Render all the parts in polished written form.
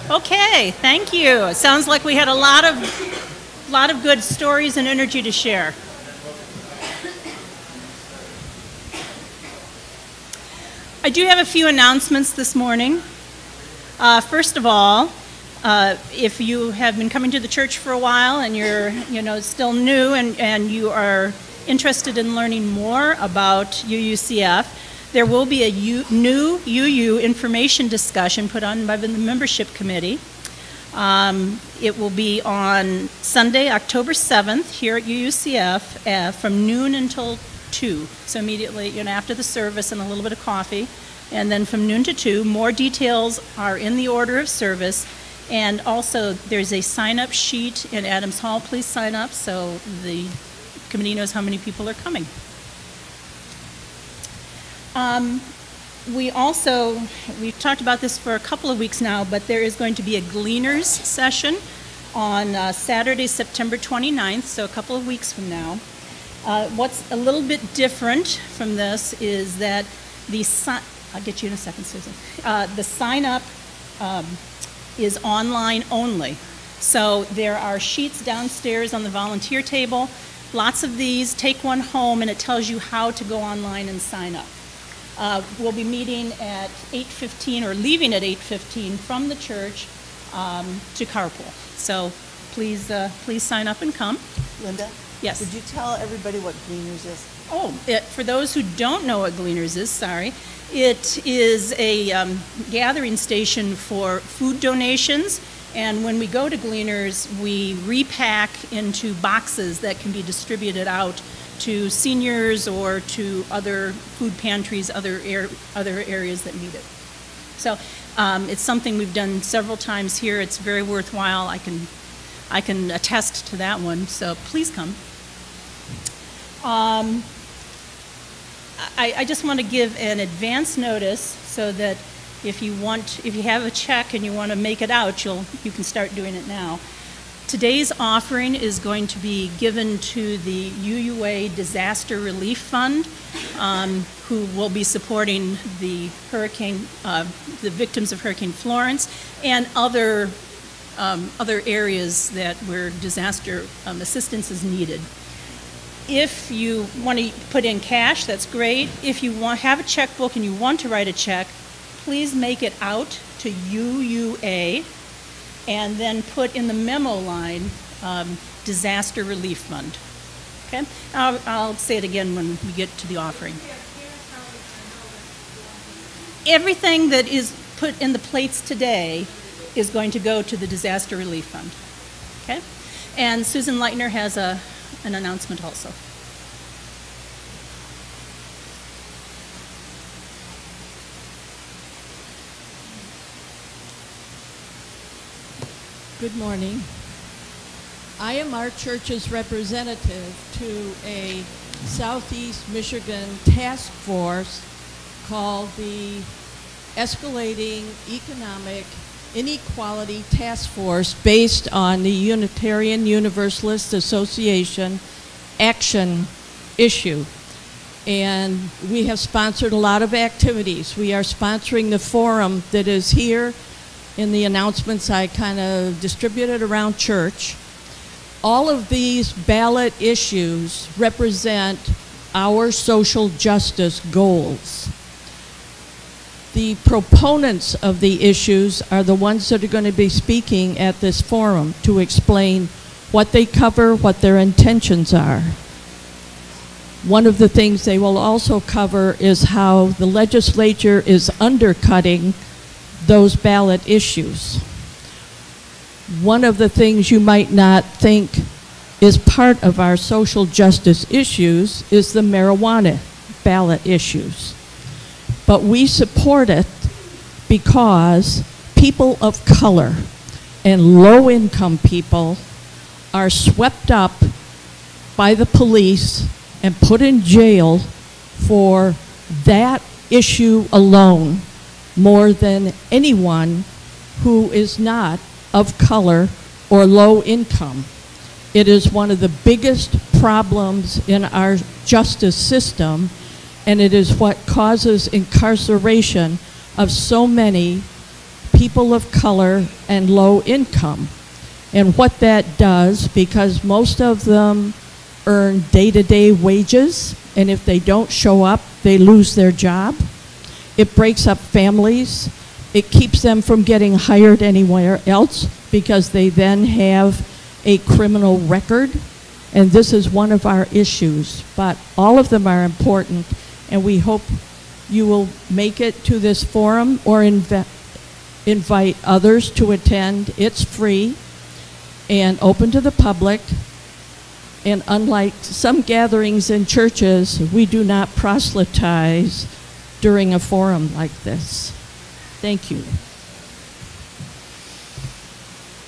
Okay, thank you. It sounds like we had a lot of good stories and energy to share. I do have a few announcements this morning. First of all, if you have been coming to the church for a while and you're still new and you are interested in learning more about UUCF, there will be a new UU information discussion put on by the membership committee. It will be on Sunday, October 7th here at UUCF from noon until 2. So immediately, after the service and a little bit of coffee. And then from noon to 2, more details are in the order of service. And also, there's a sign-up sheet in Adams Hall. Please sign up so the committee knows how many people are coming. We've talked about this for a couple of weeks now, but there is going to be a Gleaners session on Saturday, September 29th, so a couple of weeks from now. What's a little bit different from this is that I'll get you in a second, Susan. The sign-up is online only. So there are sheets downstairs on the volunteer table. Lots of these. Take one home, and it tells you how to go online and sign up. We'll be meeting at 8:15 or leaving at 8:15 from the church to carpool. So please sign up and come. Linda? Yes. Would you tell everybody what Gleaners is? Oh, for those who don't know what Gleaners is, sorry, it is a gathering station for food donations. And when we go to Gleaners, we repack into boxes that can be distributed out to seniors or to other food pantries, other areas that need it. So it's something we've done several times here. It's very worthwhile. I can attest to that one. So please come. I just want to give an advance notice so that if you have a check and you want to make it out, you can start doing it now. Today's offering is going to be given to the UUA Disaster Relief Fund, who will be supporting the victims of Hurricane Florence and other areas where disaster assistance is needed. If you want to put in cash, that's great. If you have a checkbook and you want to write a check, please make it out to UUA and then put in the memo line Disaster Relief Fund. Okay? I'll say it again when we get to the offering. Everything that is put in the plates today is going to go to the Disaster Relief Fund. Okay? And Susan Leitner has an announcement also. Good morning. I am our church's representative to a Southeast Michigan task force called the Escalating Economic Inequality Task Force, based on the Unitarian Universalist Association action issue. And we have sponsored a lot of activities. We are sponsoring the forum that is here in the announcements I kind of distributed around church. All of these ballot issues represent our social justice goals. The proponents of the issues are the ones that are going to be speaking at this forum to explain what they cover, what their intentions are. One of the things they will also cover is how the legislature is undercutting those ballot issues. One of the things you might not think is part of our social justice issues is the marijuana ballot issues. But we support it because people of color and low-income people are swept up by the police and put in jail for that issue alone, more than anyone who is not of color or low income. It is one of the biggest problems in our justice system, and it is what causes incarceration of so many people of color and low income. And what that does, because most of them earn day-to-day wages, and if they don't show up, they lose their job. It breaks up families. It keeps them from getting hired anywhere else because they then have a criminal record. And this is one of our issues. But all of them are important, and we hope you will make it to this forum or invite others to attend. It's free and open to the public. And unlike some gatherings in churches, we do not proselytize during a forum like this. Thank you.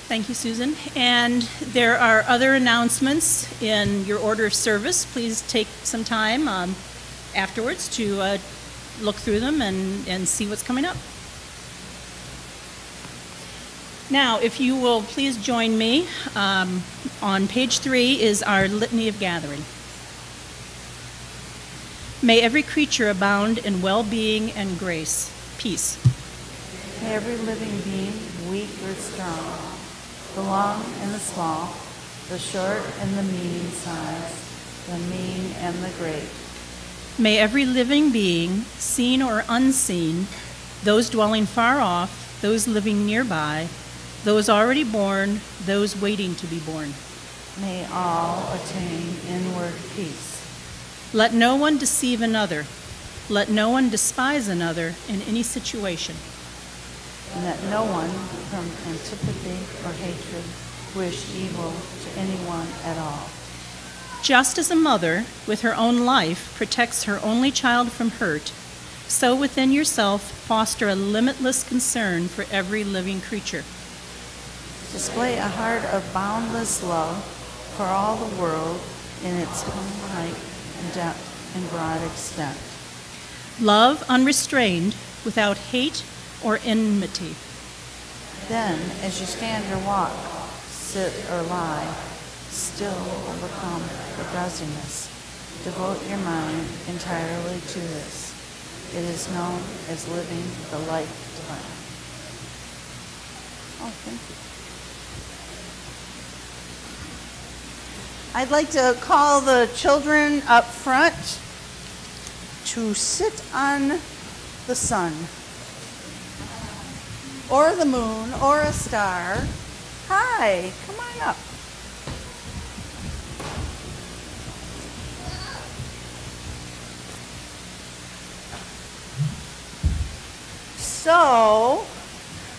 Thank you, Susan. And there are other announcements in your order of service. Please take some time afterwards to look through them and see what's coming up. Now, if you will please join me, on page 3 is our Litany of Gathering. May every creature abound in well-being and grace, peace. May every living being, weak or strong, the long and the small, the short and the medium size, the mean and the great. May every living being, seen or unseen, those dwelling far off, those living nearby, those already born, those waiting to be born. May all attain inward peace. Let no one deceive another. Let no one despise another in any situation. And that no one from antipathy or hatred wish evil to anyone at all. Just as a mother, with her own life, protects her only child from hurt, so within yourself foster a limitless concern for every living creature. Display a heart of boundless love for all the world in its whole height and depth and broad extent. Love unrestrained, without hate or enmity. Then, as you stand or walk, sit or lie, still overcome the drowsiness. Devote your mind entirely to this. It is known as living the life divine. Oh, thank you. I'd like to call the children up front to sit on the sun, or the moon, or a star. Hi, come on up. So,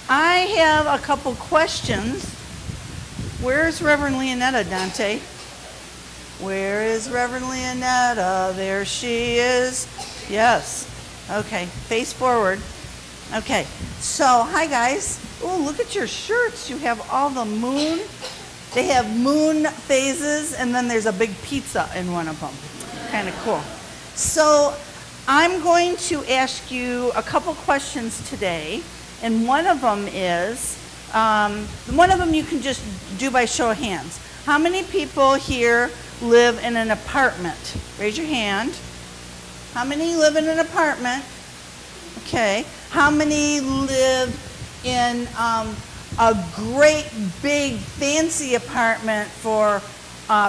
I have a couple questions. Where's Reverend Leonetta, Dante? Where is Reverend Leonetta? There she is. Yes. Okay, face forward. Okay, so hi guys. Oh, look at your shirts. You have all the moon. They have moon phases, and then there's a big pizza in one of them. Kind of cool. So I'm going to ask you a couple questions today, and one of them is, you can just do by show of hands. How many people here live in an apartment? Raise your hand. How many live in an apartment? Okay. How many live in a great big fancy apartment for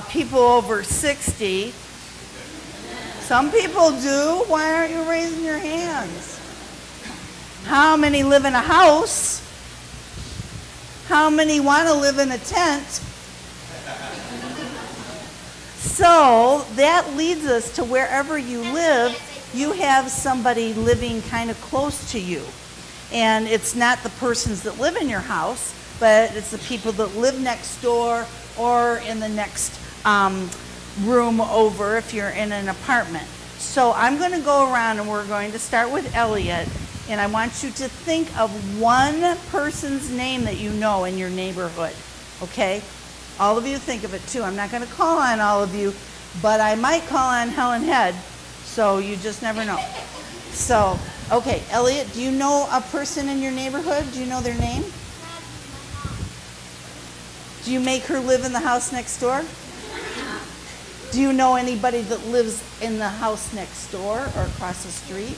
people over 60? Some people do. Why aren't you raising your hands? How many live in a house? How many want to live in a tent? So that leads us to wherever you live, you have somebody living kind of close to you. And it's not the persons that live in your house, but it's the people that live next door or in the next room over if you're in an apartment. So I'm going to go around and we're going to start with Elliot. And I want you to think of one person's name that you know in your neighborhood, okay? All of you think of it too. I'm not going to call on all of you, but I might call on Helen Head, so you just never know. So, okay, Elliot, do you know a person in your neighborhood? Do you know their name? Do you make her live in the house next door? Do you know anybody that lives in the house next door or across the street?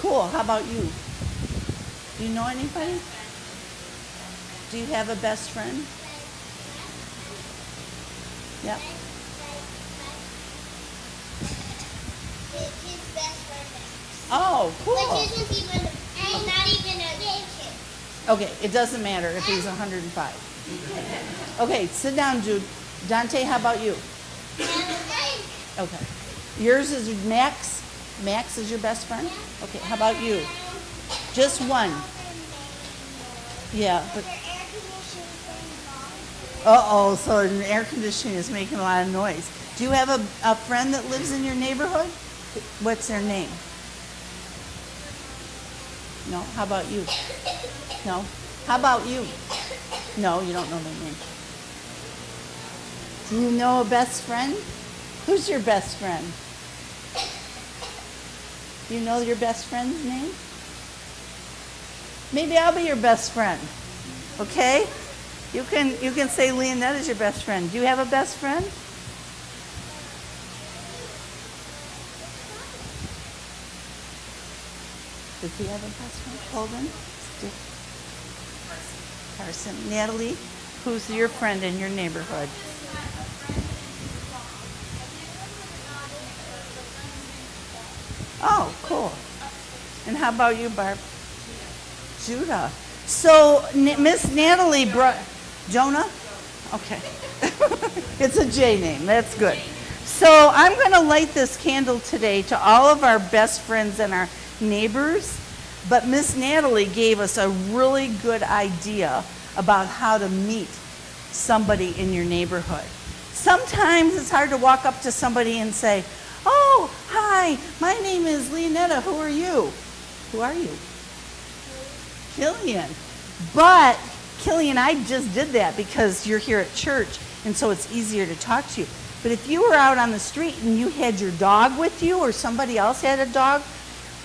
Cool, how about you? Do you know anybody? Do you have a best friend? Yep. His best friend. Oh, cool. Which isn't even, and not even a kid. Okay, it doesn't matter if he's 105. Okay, sit down, Jude. Dante, how about you? Okay. Yours is Max? Max is your best friend? Okay, how about you? Just one. Yeah, but... Uh-oh, so the air conditioning is making a lot of noise. Do you have a friend that lives in your neighborhood? What's their name? No? How about you? No? How about you? No, you don't know their name. Do you know a best friend? Who's your best friend? Do you know your best friend's name? Maybe I'll be your best friend. Okay? You can say Leonetta is your best friend. Do you have a best friend? Does he have a best friend? Holden? Carson. Natalie, who's your friend in your neighborhood? Oh, cool. And how about you, Barb? Judah. So Miss Natalie brought... Jonah? Okay. It's a J name. That's good. So I'm going to light this candle today to all of our best friends and our neighbors. But Miss Natalie gave us a really good idea about how to meet somebody in your neighborhood. Sometimes it's hard to walk up to somebody and say, "Oh, hi, my name is Leonetta. Who are you?" Who are you? Killian. But Killian, I just did that because you're here at church, and so it's easier to talk to you. But if you were out on the street and you had your dog with you or somebody else had a dog,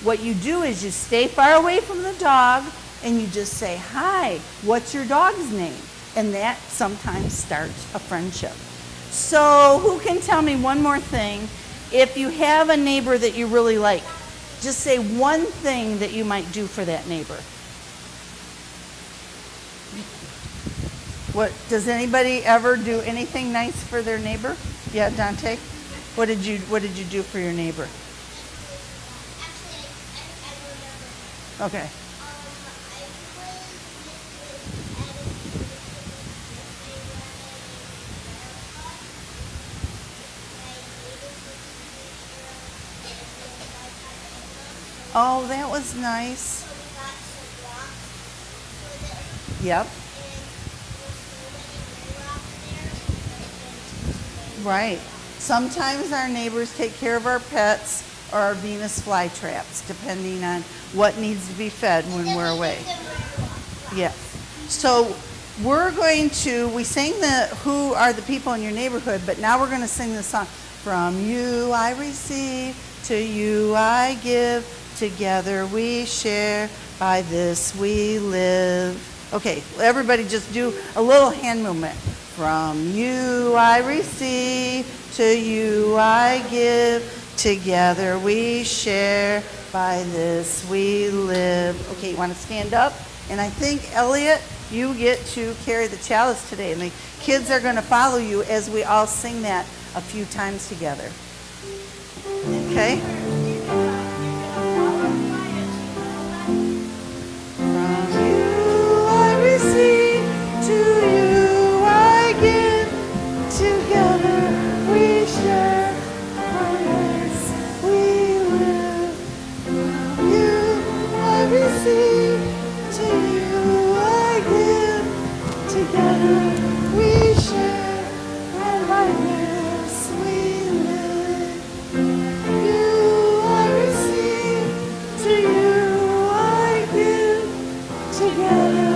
what you do is you stay far away from the dog and you just say, "Hi, what's your dog's name?" And that sometimes starts a friendship. So who can tell me one more thing? If you have a neighbor that you really like, just say one thing that you might do for that neighbor. What, does anybody ever do anything nice for their neighbor? Yeah, Dante? What did you do for your neighbor? Actually, I remember. Okay. Oh, that was nice. Yep. Right. Sometimes our neighbors take care of our pets or our Venus flytraps, depending on what needs to be fed when we're away. Yes. So we're going to, we sang the Who Are the People in Your Neighborhood, but now we're going to sing the song. From you I receive, to you I give, together we share, by this we live. Okay, everybody just do a little hand movement. From you I receive, to you I give, together we share, by this we live. Okay, you want to stand up? And I think, Elliot, you get to carry the chalice today. And the kids are going to follow you as we all sing that a few times together. Okay? From you I receive, to you I give, together we share, by this we live. From you I receive, to you I give, together we share, and by this we live. You I receive, to you I give, together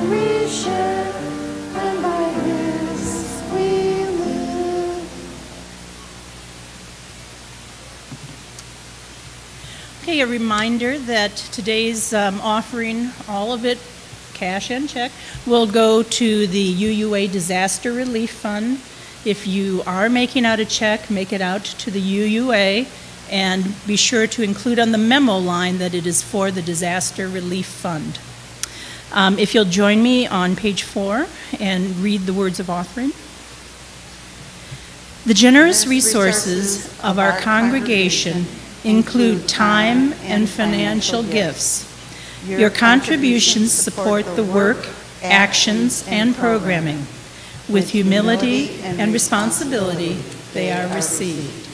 we share, and by this we live. Okay, a reminder that today's offering, all of it, cash and check, will go to the UUA Disaster Relief Fund. If you are making out a check, make it out to the UUA, and be sure to include on the memo line that it is for the Disaster Relief Fund. If you'll join me on page 4 and read the words of offering. The generous resources of our congregation include time and financial gifts. Your contributions support the work, actions, and programming. With humility and responsibility, they are received.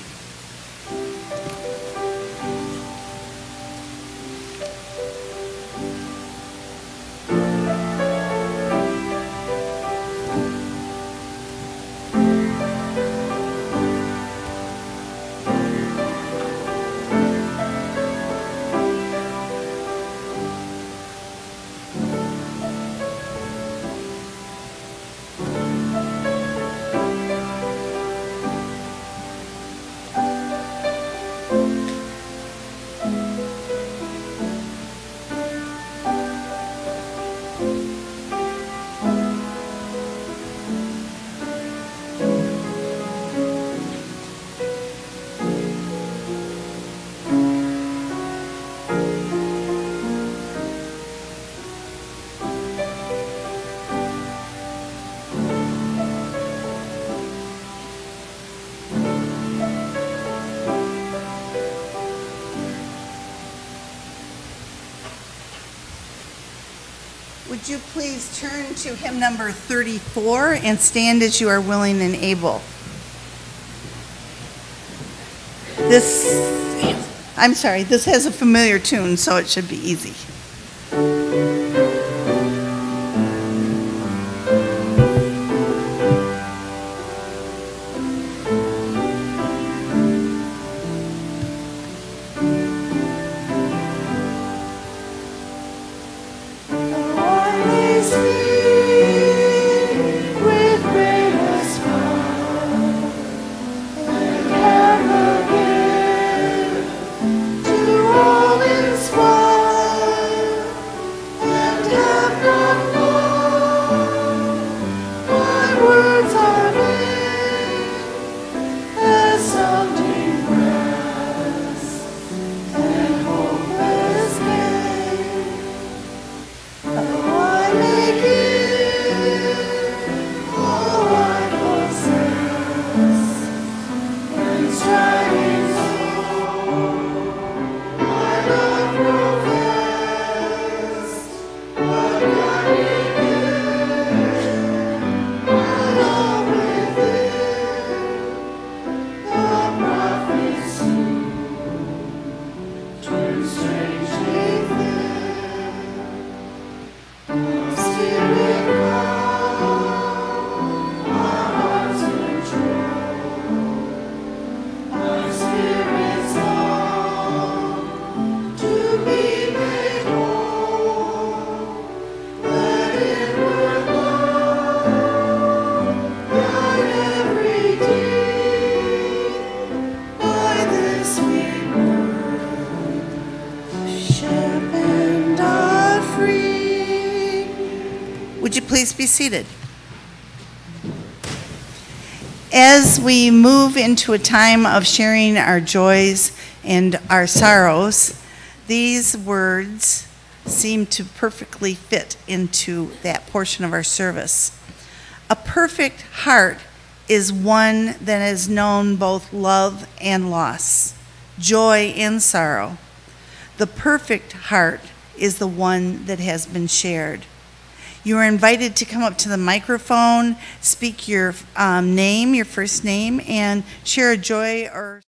Would you please turn to hymn number 34 and stand as you are willing and able? This has a familiar tune, so it should be easy. Would you please be seated? As we move into a time of sharing our joys and our sorrows, these words seem to perfectly fit into that portion of our service. A perfect heart is one that has known both love and loss, joy and sorrow. The perfect heart is the one that has been shared. You are invited to come up to the microphone, speak your name, your first name, and share a joy or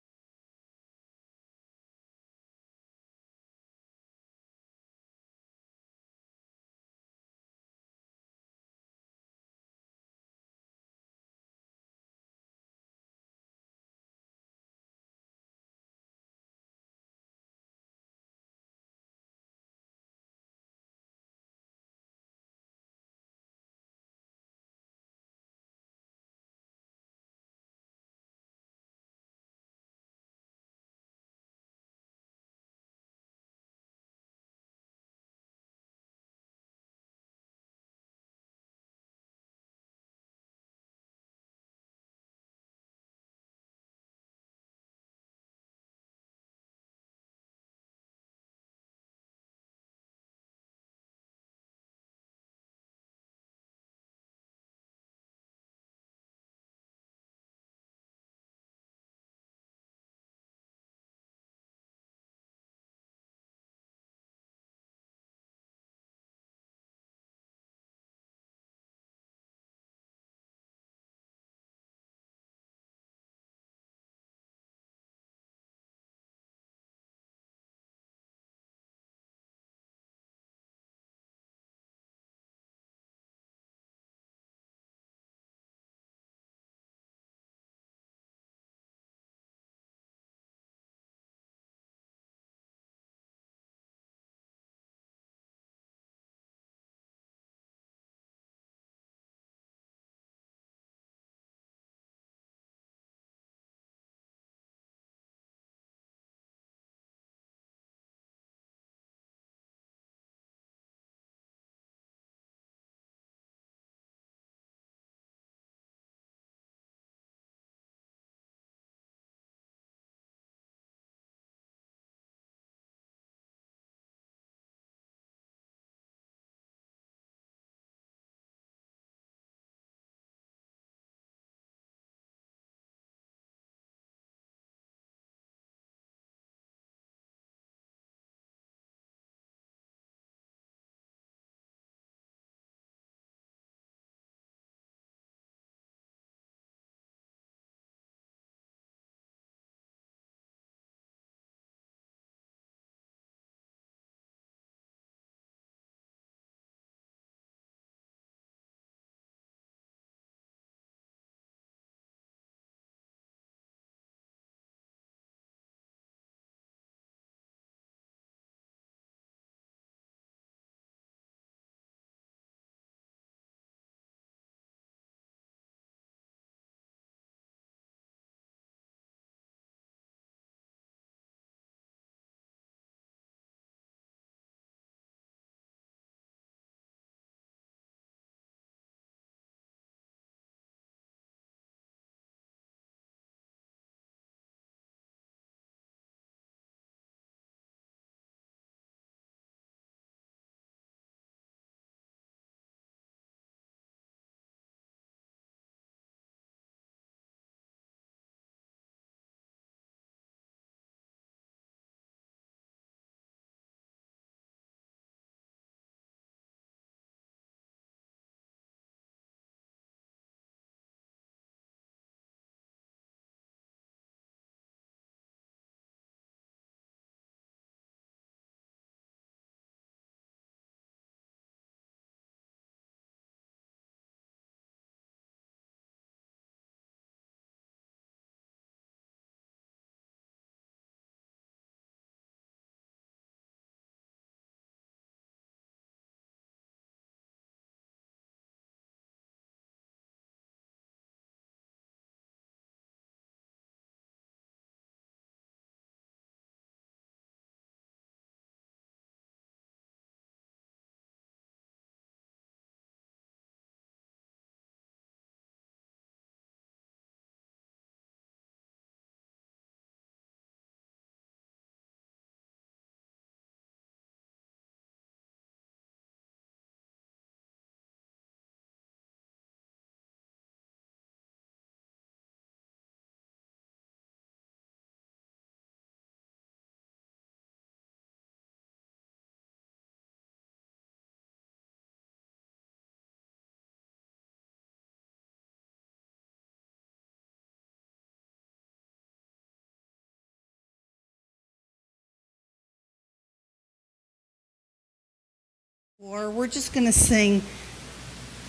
Or we're just going to sing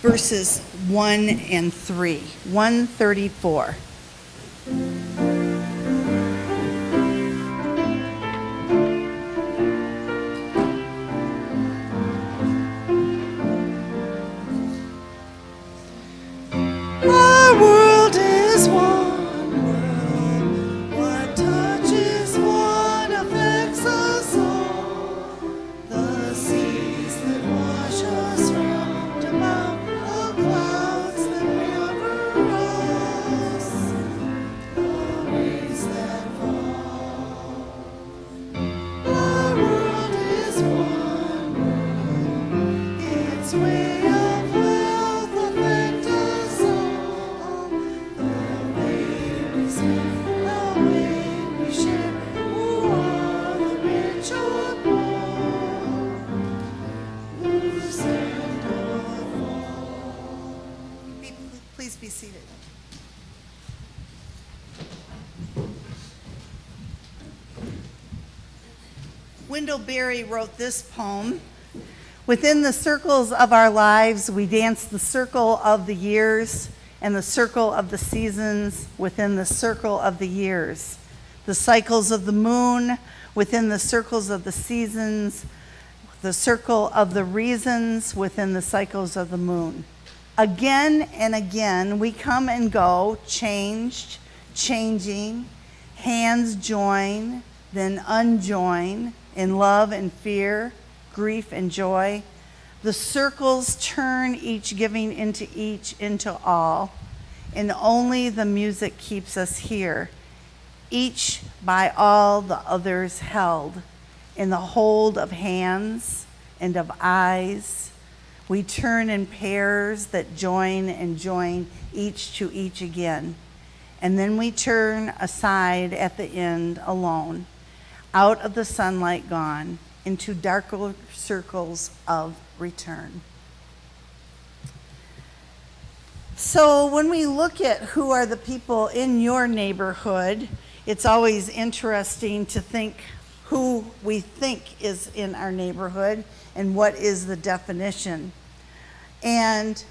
verses 1 and 3, 134. Our world is one world. What touches one affects us all. The seas that wash us round about, the clouds that cover us, the rains that fall. Our world is one world. Its way of wealth affects us all. The way we speak, the way we share, who are the rich or poor, who stand or fall. Please be seated. Wendell Berry wrote this poem. Within the circles of our lives, we dance the circle of the years and the circle of the seasons within the circle of the years. The cycles of the moon within the circles of the seasons, the circle of the reasons within the cycles of the moon. Again and again, we come and go, changed, changing, hands join, then unjoin, in love and fear, grief and joy. The circles turn, each giving into each, into all, and only the music keeps us here, each by all the others held, in the hold of hands and of eyes. We turn in pairs that join and join each to each again, and then we turn aside at the end alone, out of the sunlight gone, into darker circles of return. So when we look at who are the people in your neighborhood, it's always interesting to think who we think is in our neighborhood and what is the definition and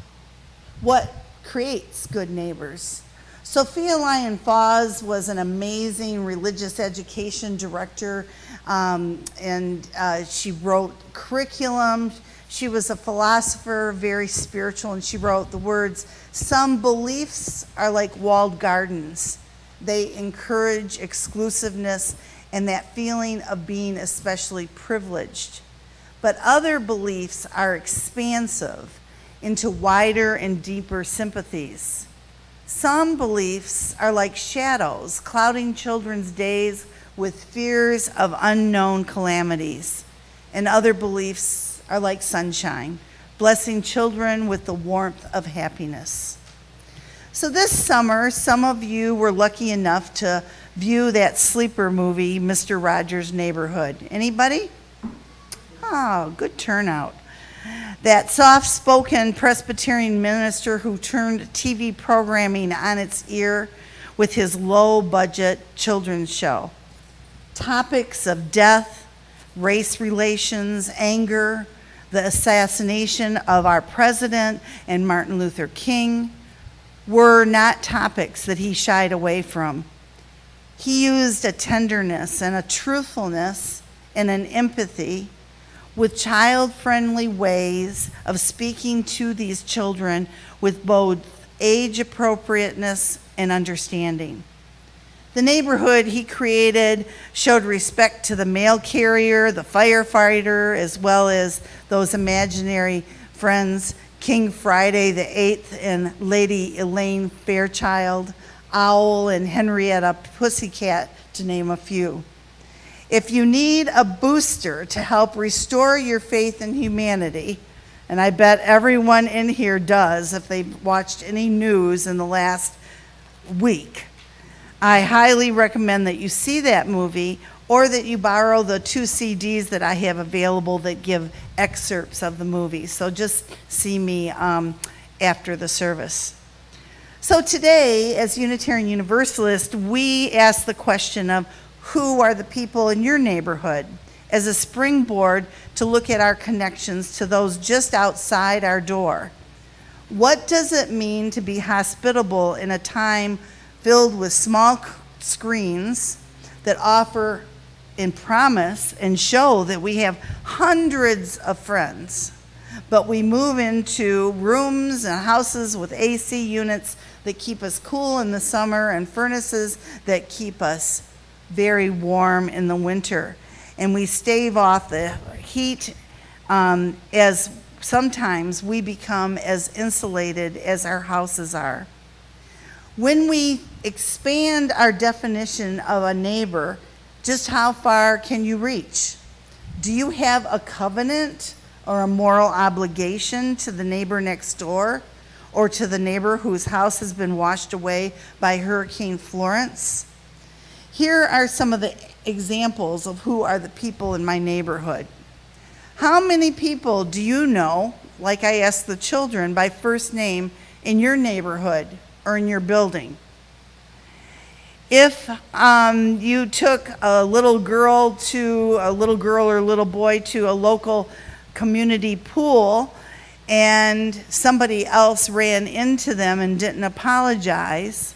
what creates good neighbors. Sophia Lyon Foss was an amazing religious education director, and she wrote curriculum. She was a philosopher, very spiritual, and she wrote the words, "Some beliefs are like walled gardens. They encourage exclusiveness and that feeling of being especially privileged. But other beliefs are expansive into wider and deeper sympathies. Some beliefs are like shadows, clouding children's days with fears of unknown calamities. And other beliefs are like sunshine, blessing children with the warmth of happiness." So this summer, some of you were lucky enough to view that sleeper movie, Mr. Rogers' Neighborhood. Anybody? Oh, good turnout. That soft-spoken Presbyterian minister who turned TV programming on its ear with his low-budget children's show. Topics of death, race relations, anger, the assassination of our president and Martin Luther King were not topics that he shied away from. He used a tenderness and a truthfulness and an empathy with child-friendly ways of speaking to these children with both age appropriateness and understanding. The neighborhood he created showed respect to the mail carrier, the firefighter, as well as those imaginary friends, King Friday the 8th and Lady Elaine Fairchild, Owl and Henrietta Pussycat, to name a few. If you need a booster to help restore your faith in humanity, and I bet everyone in here does if they've watched any news in the last week, I highly recommend that you see that movie or that you borrow the 2 CDs that I have available that give excerpts of the movie. So just see me after the service. So today, as Unitarian Universalists, we ask the question of who are the people in your neighborhood? as a springboard to look at our connections to those just outside our door. What does it mean to be hospitable in a time filled with small screens that offer and promise and show that we have hundreds of friends, but we move into rooms and houses with AC units that keep us cool in the summer and furnaces that keep us very warm in the winter? And we stave off the heat as sometimes we become as insulated as our houses are. When we expand our definition of a neighbor, just how far can you reach? Do you have a covenant or a moral obligation to the neighbor next door, or to the neighbor whose house has been washed away by Hurricane Florence? Here are some of the examples of who are the people in my neighborhood. How many people do you know, like I asked the children, by first name in your neighborhood or in your building? If you took a little girl or little boy to a local community pool and somebody else ran into them and didn't apologize,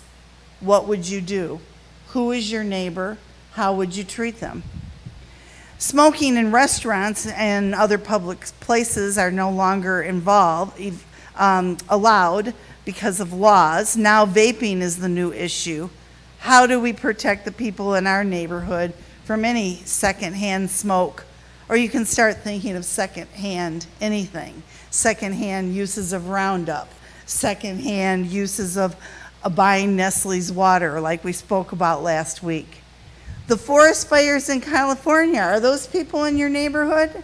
what would you do? Who is your neighbor? How would you treat them? Smoking in restaurants and other public places are no longer allowed because of laws. Now vaping is the new issue. How do we protect the people in our neighborhood from any secondhand smoke? Or you can start thinking of secondhand anything. Secondhand uses of Roundup, secondhand uses of buying Nestle's water like we spoke about last week. The forest fires in California, are those people in your neighborhood?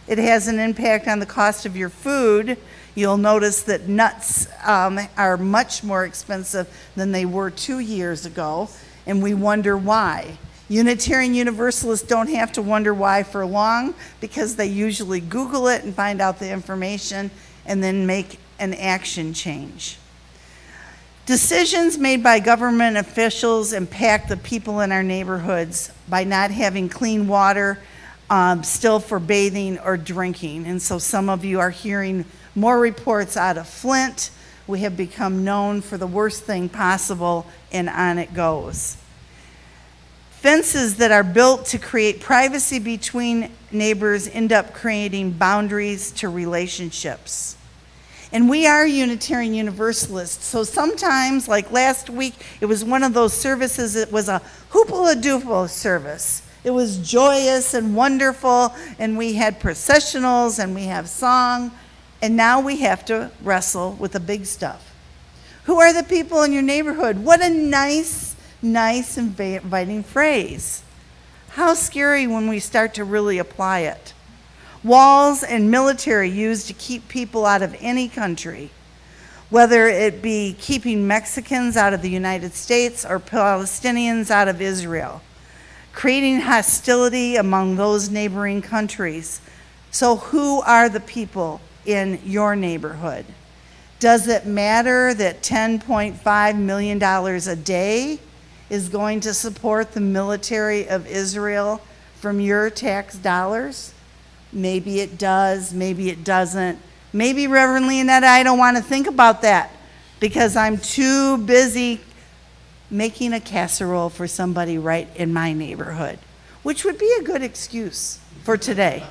It has an impact on the cost of your food. You'll notice that nuts are much more expensive than they were 2 years ago, and we wonder why. Unitarian Universalists don't have to wonder why for long, because they usually Google it and find out the information and then make an action change. Decisions made by government officials impact the people in our neighborhoods by not having clean water still for bathing or drinking. And so some of you are hearing more reports out of Flint. We have become known for the worst thing possible, and on it goes. Fences that are built to create privacy between neighbors end up creating boundaries to relationships. And we are Unitarian Universalists, so sometimes, like last week, it was one of those services, it was a hoopla-doople service. It was joyous and wonderful, and we had processionals, and we have song, and now we have to wrestle with the big stuff. Who are the people in your neighborhood? What a nice inviting phrase. How scary when we start to really apply it. Walls and military used to keep people out of any country, whether it be keeping Mexicans out of the United States or Palestinians out of Israel, creating hostility among those neighboring countries. So who are the people in your neighborhood? Does it matter that $10.5 million a day is going to support the military of Israel from your tax dollars? Maybe it does, maybe it doesn't. Maybe, Reverend Leonetta, I don't want to think about that because I'm too busy making a casserole for somebody right in my neighborhood, which would be a good excuse for today.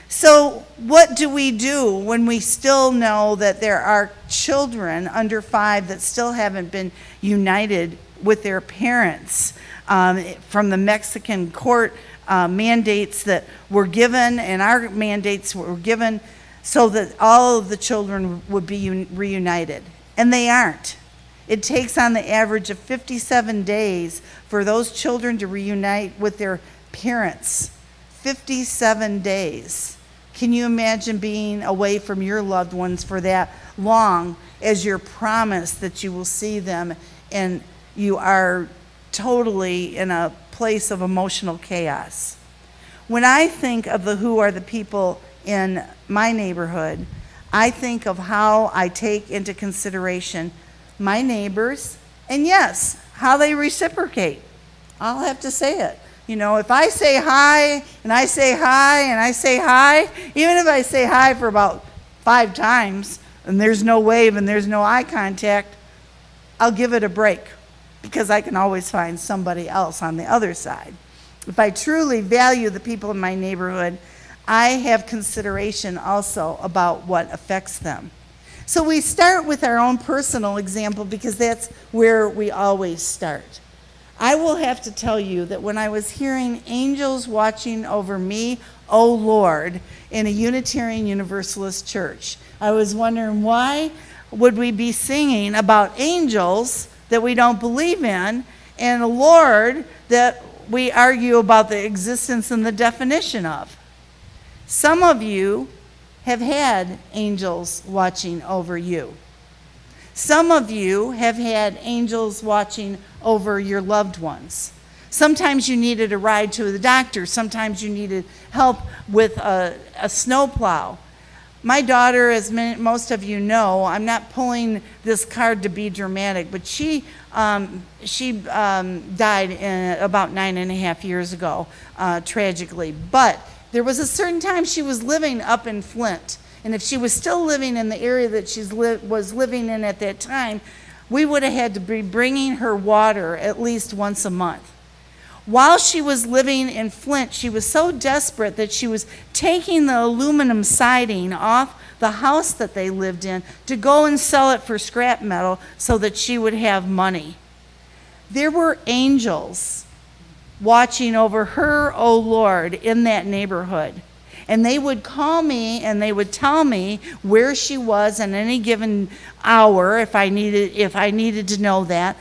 So what do we do when we still know that there are children under 5 that still haven't been united with their parents from the Mexican court mandates that were given, and our mandates were given so that all of the children would be reunited, and they aren't. It takes on the average of 57 days for those children to reunite with their parents. 57 days. Can you imagine being away from your loved ones for that long as your promise that you will see them and you are totally in a place of emotional chaos? When I think of who are the people in my neighborhood, I think of how I take into consideration my neighbors, and yes, how they reciprocate. I'll have to say it. You know, if I say hi, and I say hi, and I say hi, even if I say hi for about 5 times, and there's no wave and there's no eye contact, I'll give it a break, because I can always find somebody else on the other side. If I truly value the people in my neighborhood, I have consideration also about what affects them. So we start with our own personal example, because that's where we always start. I will have to tell you that when I was hearing angels watching over me, oh Lord, in a Unitarian Universalist church, I was wondering, why would we be singing about angels that we don't believe in, and a Lord that we argue about the existence and the definition of? Some of you have had angels watching over you. Some of you have had angels watching over your loved ones. Sometimes you needed a ride to the doctor. Sometimes you needed help with a snowplow. My daughter, as most of you know, I'm not pulling this card to be dramatic, but she died about 9.5 years ago, tragically. But there was a certain time she was living up in Flint. And if she was still living in the area that she was living in at that time, we would have had to be bringing her water at least once a month. While she was living in Flint, she was so desperate that she was taking the aluminum siding off the house that they lived in to go and sell it for scrap metal so that she would have money. There were angels watching over her, oh Lord, in that neighborhood. And they would call me and they would tell me where she was in any given hour if I needed to know that.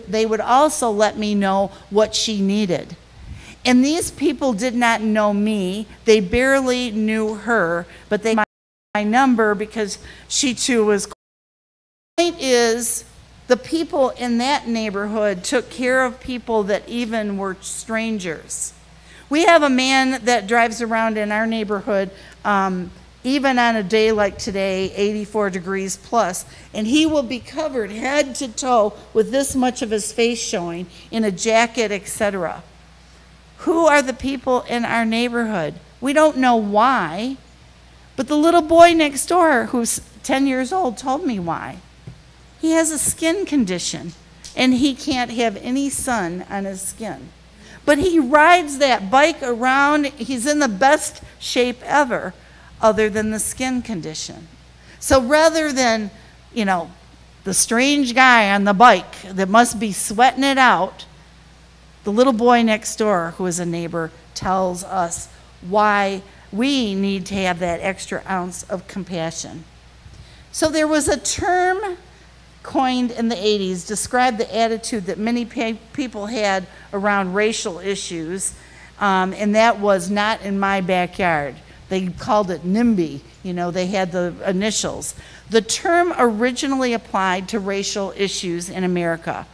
They would also let me know what she needed. And these people did not know me. They barely knew her, but they had my number because she too was. The point is, the people in that neighborhood took care of people that even were strangers. We have a man that drives around in our neighborhood, even on a day like today, 84 degrees plus, and he will be covered head to toe with this much of his face showing in a jacket, etc. Who are the people in our neighborhood? We don't know why, but the little boy next door who's 10 years old told me why. He has a skin condition, and he can't have any sun on his skin. But he rides that bike around. He's in the best shape ever, other than the skin condition. So rather than, the strange guy on the bike that must be sweating it out, the little boy next door, who is a neighbor, tells us why we need to have that extra ounce of compassion. So there was a term coined in the 80s, described the attitude that many people had around racial issues, and that was not in my backyard. They called it NIMBY. They had the initials. The term originally applied to racial issues in America.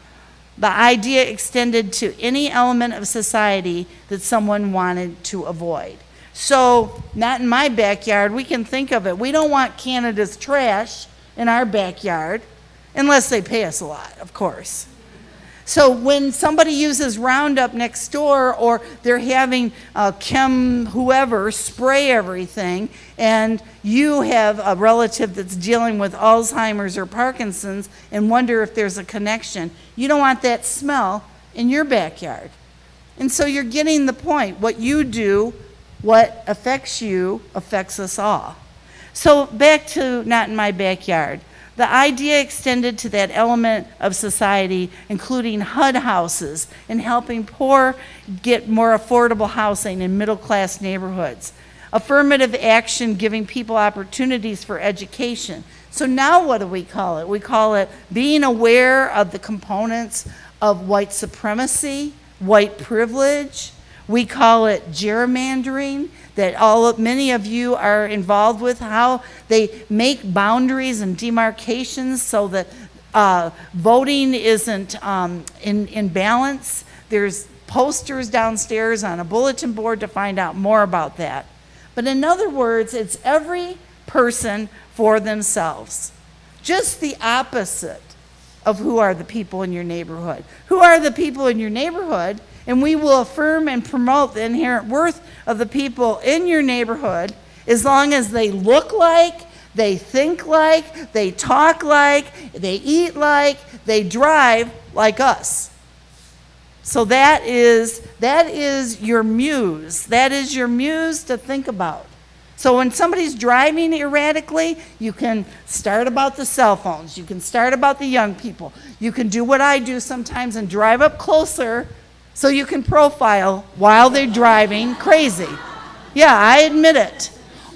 The idea extended to any element of society that someone wanted to avoid. So, not in my backyard. We can think of it. We don't want Canada's trash in our backyard, unless they pay us a lot, of course. So when somebody uses Roundup next door, or they're having whoever spray everything, and you have a relative that's dealing with Alzheimer's or Parkinson's and wonder if there's a connection, you don't want that smell in your backyard. And so you're getting the point. What you do, what affects you, affects us all. So back to not in my backyard. The idea extended to that element of society, including HUD houses and helping poor get more affordable housing in middle-class neighborhoods. Affirmative action, giving people opportunities for education. So now what do we call it? We call it being aware of the components of white supremacy, white privilege. We call it gerrymandering, that many of you are involved with, how they make boundaries and demarcations so that voting isn't in balance. There's posters downstairs on a bulletin board to find out more about that. But in other words, it's every person for themselves. Just the opposite of who are the people in your neighborhood. Who are the people in your neighborhood And we will affirm and promote the inherent worth of the people in your neighborhood as long as they look like, they think like, they talk like, they eat like, they drive like us. So that is your muse. That is your muse to think about. So when somebody's driving erratically, you can start about the cell phones. You can start about the young people. You can do what I do sometimes and drive up closer so you can profile while they're driving crazy. Yeah, I admit it.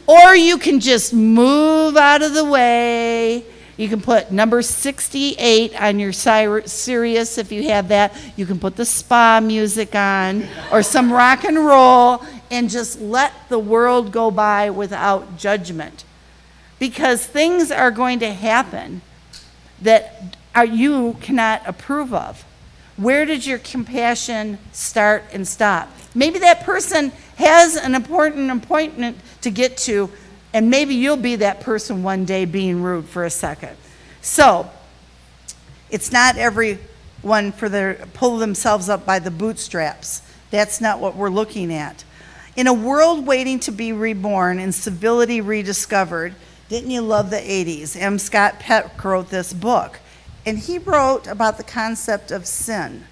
Or you can just move out of the way. You can put number 68 on your Sirius if you have that. You can put the spa music on or some rock and roll and just let the world go by without judgment. Because things are going to happen that you cannot approve of. Where did your compassion start and stop? Maybe that person has an important appointment to get to, and maybe you'll be that person one day being rude for a second. So, it's not everyone pull themselves up by the bootstraps. That's not what we're looking at. In a world waiting to be reborn and civility rediscovered, didn't you love the 80s? M. Scott Peck wrote this book, and he wrote about the concept of sin.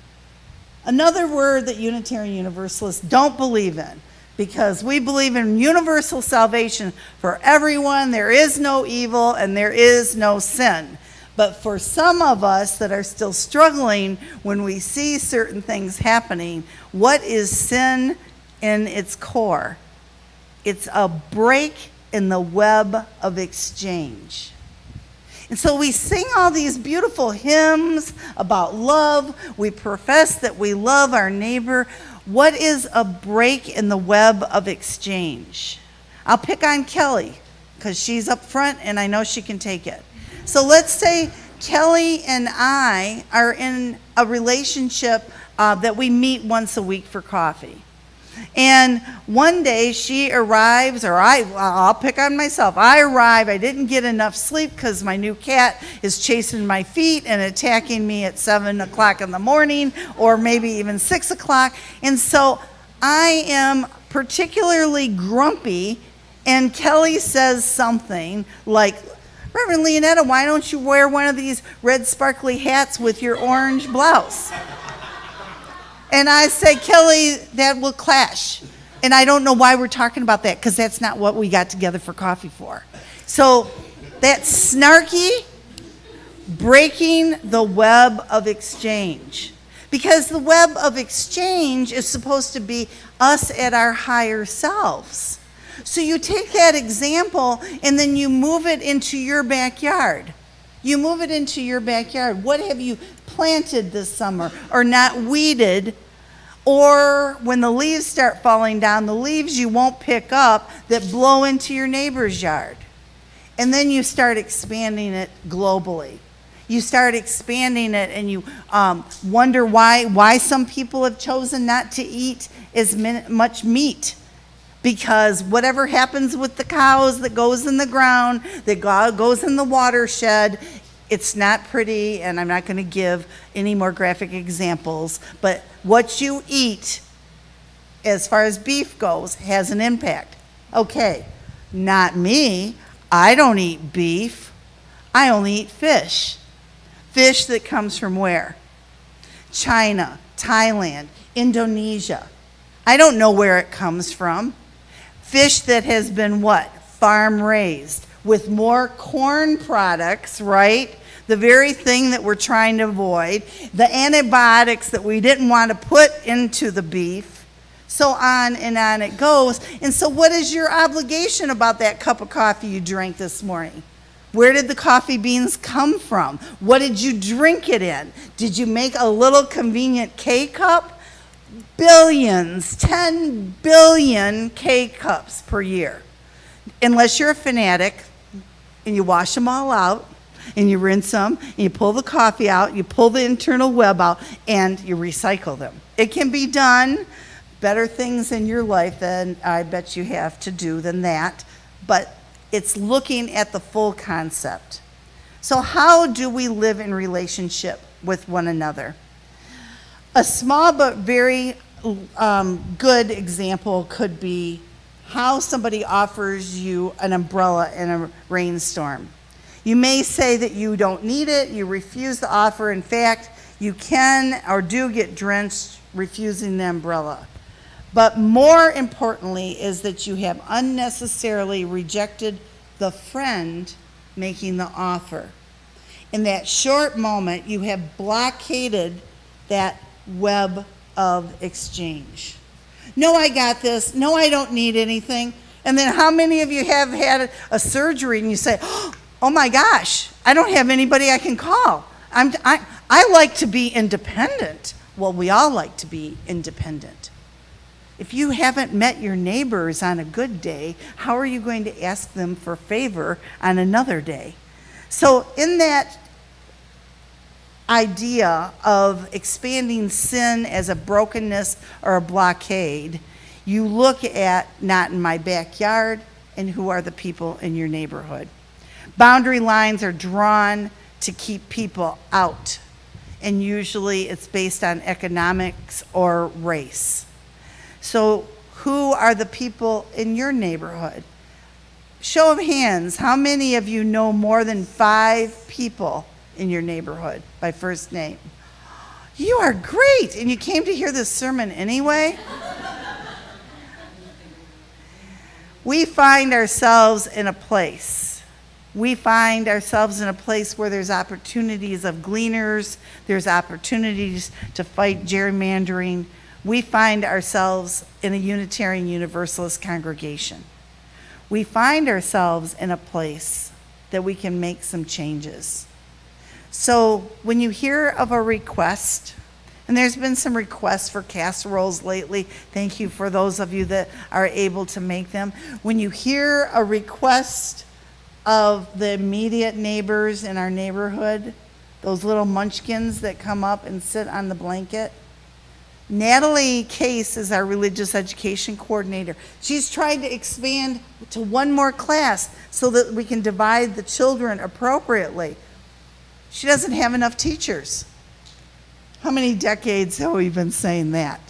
Another word that Unitarian Universalists don't believe in, because we believe in universal salvation for everyone. There is no evil and there is no sin. But for some of us that are still struggling when we see certain things happening, what is sin in its core? It's a break in the web of exchange. And so we sing all these beautiful hymns about love. We profess that we love our neighbor. What is a break in the web of exchange? I'll pick on Kelly because she's up front and I know she can take it. So let's say Kelly and I are in a relationship that we meet once a week for coffee. And one day she arrives, or I'll pick on myself. I arrive, I didn't get enough sleep because my new cat is chasing my feet and attacking me at 7 o'clock in the morning, or maybe even 6 o'clock. And so I am particularly grumpy, and Kelly says something like, Reverend Leonetta, why don't you wear one of these red sparkly hats with your orange blouse? And I say, Kelly, that will clash. And I don't know why we're talking about that, because that's not what we got together for coffee for. So that's snarky, breaking the web of exchange. Because the web of exchange is supposed to be us at our higher selves. So you take that example and then you move it into your backyard. You move it into your backyard. What have you planted this summer or not weeded? Or when the leaves start falling down, the leaves you won't pick up that blow into your neighbor's yard. And then you start expanding it globally. You start expanding it and you wonder why some people have chosen not to eat as much meat. Because whatever happens with the cows that goes in the ground, that goes in the watershed, it's not pretty, and I'm not going to give any more graphic examples, but what you eat, as far as beef goes, has an impact. Okay, not me. I don't eat beef. I only eat fish. Fish that comes from where? China, Thailand, Indonesia. I don't know where it comes from. Fish that has been what? Farm raised with more corn products, right? The very thing that we're trying to avoid. The antibiotics that we didn't want to put into the beef. So on and on it goes. And so what is your obligation about that cup of coffee you drank this morning? Where did the coffee beans come from? What did you drink it in? Did you make a little convenient K-cup? Billions, 10 billion K-cups per year. Unless you're a fanatic and you wash them all out and you rinse them and you pull the coffee out, you pull the internal web out, and you recycle them. It can be done. Better things in your life than I bet you have to do than that. But it's looking at the full concept. So how do we live in relationship with one another? A small but very good example could be how somebody offers you an umbrella in a rainstorm. You may say that you don't need it, you refuse the offer. In fact, you can or do get drenched refusing the umbrella. But more importantly is that you have unnecessarily rejected the friend making the offer. In that short moment, you have blockaded that web of exchange. No, I got this. No, I don't need anything. And then how many of you have had a surgery and you say, oh my gosh, I don't have anybody I can call. I like to be independent. Well, we all like to be independent. If you haven't met your neighbors on a good day, how are you going to ask them for favor on another day? So in that idea of expanding sin as a brokenness or a blockade, you look at not in my backyard and who are the people in your neighborhood. Boundary lines are drawn to keep people out, and usually it's based on economics or race. So who are the people in your neighborhood? Show of hands, how many of you know more than 5 people in your neighborhood by first name? You are great, and you came to hear this sermon anyway? We find ourselves in a place. We find ourselves in a place where there's opportunities of gleaners, there's opportunities to fight gerrymandering. We find ourselves in a Unitarian Universalist congregation. We find ourselves in a place that we can make some changes. So when you hear of a request, and there's been some requests for casseroles lately, thank you for those of you that are able to make them. When you hear a request of the immediate neighbors in our neighborhood, those little munchkins that come up and sit on the blanket, Natalie Case is our religious education coordinator. She's tried to expand to one more class so that we can divide the children appropriately. She doesn't have enough teachers. How many decades have we been saying that?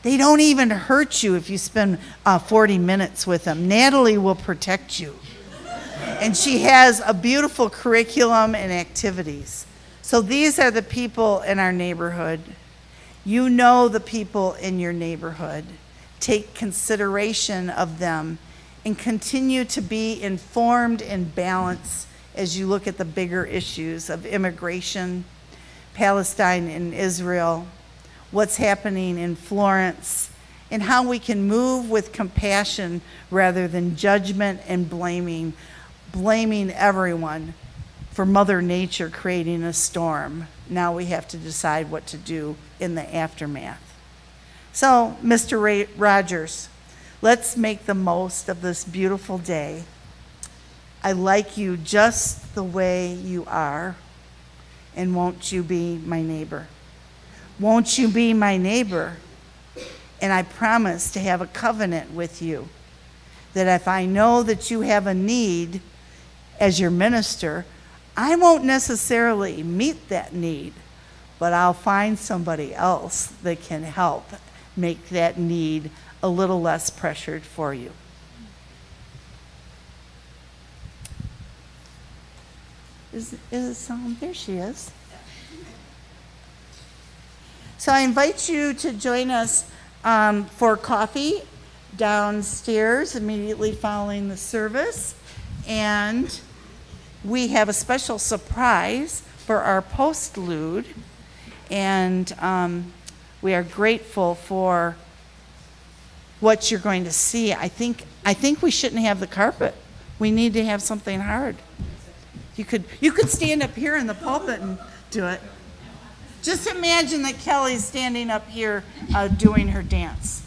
They don't even hurt you if you spend 40 minutes with them. Natalie will protect you. And she has a beautiful curriculum and activities. So these are the people in our neighborhood. You know the people in your neighborhood. Take consideration of them and continue to be informed and balanced as you look at the bigger issues of immigration, Palestine and Israel, what's happening in Florence, and how we can move with compassion rather than judgment and blaming everyone for Mother Nature creating a storm. Now we have to decide what to do in the aftermath. So, Mr. Rodgers, let's make the most of this beautiful day. I like you just the way you are, and won't you be my neighbor? Won't you be my neighbor? And I promise to have a covenant with you that if I know that you have a need as your minister, I won't necessarily meet that need, but I'll find somebody else that can help make that need a little less pressured for you. Is it someone? There she is. So I invite you to join us for coffee downstairs immediately following the service. And we have a special surprise for our postlude. And we are grateful for what you're going to see. I think we shouldn't have the carpet. We need to have something hard. You could stand up here in the pulpit and do it. Just imagine that Kelly's standing up here doing her dance.